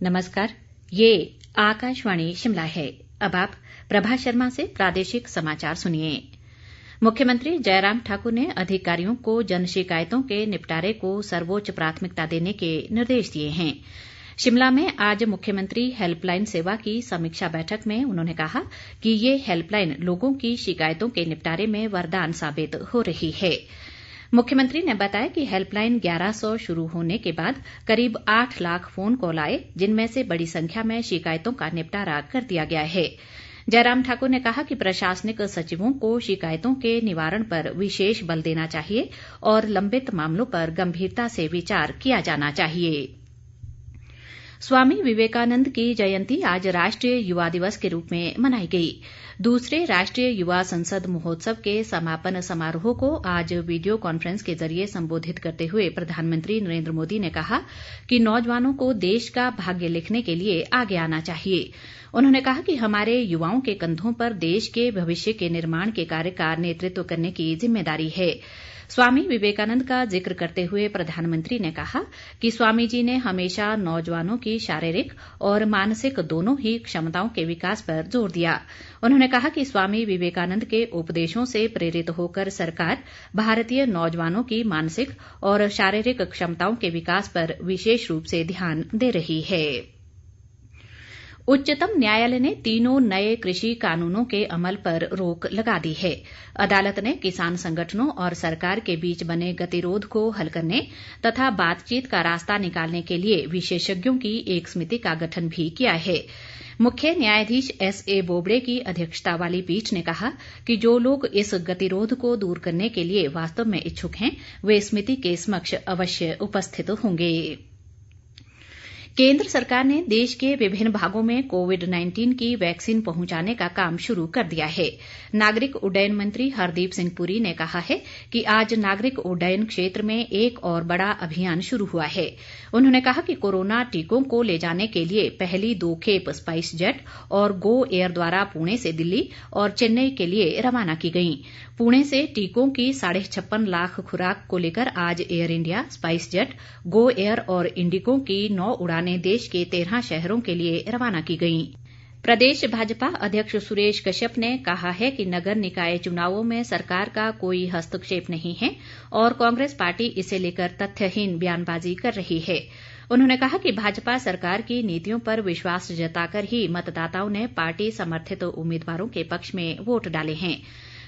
नमस्कार, ये आकाशवाणी शिमला है। अब आप प्रभा शर्मा से प्रादेशिक समाचार सुनिए। मुख्यमंत्री जयराम ठाकुर ने अधिकारियों को जन शिकायतों के निपटारे को सर्वोच्च प्राथमिकता देने के निर्देश दिए हैं। शिमला में आज मुख्यमंत्री हेल्पलाइन सेवा की समीक्षा बैठक में उन्होंने कहा कि ये हेल्पलाइन लोगों की शिकायतों के निपटारे में वरदान साबित हो रही है। मुख्यमंत्री ने बताया कि हेल्पलाइन 1100 शुरू होने के बाद करीब 8 लाख फोन कॉल आए, जिनमें से बड़ी संख्या में शिकायतों का निपटारा कर दिया गया है। जयराम ठाकुर ने कहा कि प्रशासनिक सचिवों को शिकायतों के निवारण पर विशेष बल देना चाहिए और लंबित मामलों पर गंभीरता से विचार किया जाना चाहिए। स्वामी विवेकानंद की जयंती आज राष्ट्रीय युवा दिवस के रूप में मनाई गई। दूसरे राष्ट्रीय युवा संसद महोत्सव के समापन समारोह को आज वीडियो कॉन्फ्रेंस के जरिए संबोधित करते हुए प्रधानमंत्री नरेंद्र मोदी ने कहा कि नौजवानों को देश का भाग्य लिखने के लिए आगे आना चाहिए। उन्होंने कहा कि हमारे युवाओं के कंधों पर देश के भविष्य के निर्माण के कार्य का नेतृत्व करने की जिम्मेदारी है। स्वामी विवेकानंद का जिक्र करते हुए प्रधानमंत्री ने कहा कि स्वामी जी ने हमेशा नौजवानों की शारीरिक और मानसिक दोनों ही क्षमताओं के विकास पर जोर दिया। उन्होंने कहा कि स्वामी विवेकानंद के उपदेशों से प्रेरित होकर सरकार भारतीय नौजवानों की मानसिक और शारीरिक क्षमताओं के विकास पर विशेष रूप से ध्यान दे रही है। उच्चतम न्यायालय ने 3 नए कृषि कानूनों के अमल पर रोक लगा दी है। अदालत ने किसान संगठनों और सरकार के बीच बने गतिरोध को हल करने तथा बातचीत का रास्ता निकालने के लिए विशेषज्ञों की एक समिति का गठन भी किया है। मुख्य न्यायाधीश S.A. बोबड़े की अध्यक्षता वाली पीठ ने कहा कि जो लोग इस गतिरोध को दूर करने के लिए वास्तव में इच्छुक हैं, वे समिति के समक्ष अवश्य उपस्थित होंगे। केंद्र सरकार ने देश के विभिन्न भागों में कोविड-19 की वैक्सीन पहुंचाने का काम शुरू कर दिया है। नागरिक उड्डयन मंत्री हरदीप सिंह पुरी ने कहा है कि आज नागरिक उड्डयन क्षेत्र में एक और बड़ा अभियान शुरू हुआ है। उन्होंने कहा कि कोरोना टीकों को ले जाने के लिए पहली 2 खेप स्पाइस जेट और गो एयर द्वारा पुणे से दिल्ली और चेन्नई के लिए रवाना की गईं। पुणे से टीकों की 56.5 लाख खुराक को लेकर आज air India, spice jet, Go Air और इंडिगो की 9 उड़ानें देश के 13 शहरों के लिए रवाना की गईं। प्रदेश भाजपा अध्यक्ष सुरेश कश्यप ने कहा है कि नगर निकाय चुनावों में सरकार का कोई हस्तक्षेप नहीं है और कांग्रेस पार्टी इसे लेकर तथ्यहीन बयानबाजी कर रही है। उन्होंने कहा कि भाजपा सरकार की नीतियों पर विश्वास जताकर ही मतदाताओं ने पार्टी समर्थित उम्मीदवारों के पक्ष में वोट डाले हैं।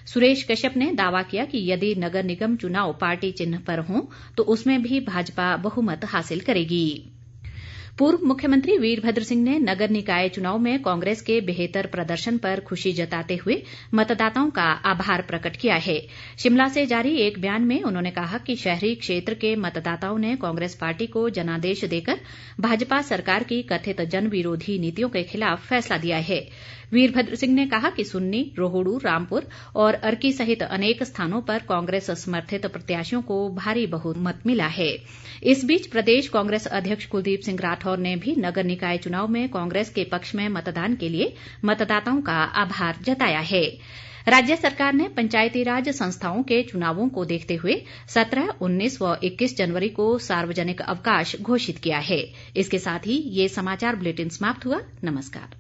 सुरेश कश्यप ने दावा किया कि यदि नगर निगम चुनाव पार्टी चिन्ह पर हों तो उसमें भी भाजपा बहुमत हासिल करेगी। पूर्व मुख्यमंत्री वीरभद्र सिंह ने नगर निकाय चुनाव में कांग्रेस के बेहतर प्रदर्शन पर खुशी जताते हुए मतदाताओं का आभार प्रकट किया है। शिमला से जारी एक बयान में उन्होंने कहा कि शहरी क्षेत्र के मतदाताओं ने कांग्रेस पार्टी को जनादेश देकर भाजपा सरकार की कथित जन विरोधी नीतियों के खिलाफ फैसला दिया है। वीरभद्र सिंह ने कहा कि सुन्नी, रोहडू, रामपुर और अर्की सहित अनेक स्थानों पर कांग्रेस समर्थित प्रत्याशियों को भारी बहुमत मिला है। इस बीच प्रदेश कांग्रेस अध्यक्ष कुलदीप सिंह राठौर ने भी नगर निकाय चुनाव में कांग्रेस के पक्ष में मतदान के लिए मतदाताओं का आभार जताया है। राज्य सरकार ने पंचायती राज संस्थाओं के चुनावों को देखते हुए 17, 19 व 21 जनवरी को सार्वजनिक अवकाश घोषित किया है। इसके साथ ही ये समाचार बुलेटिन समाप्त हुआ। नमस्कार।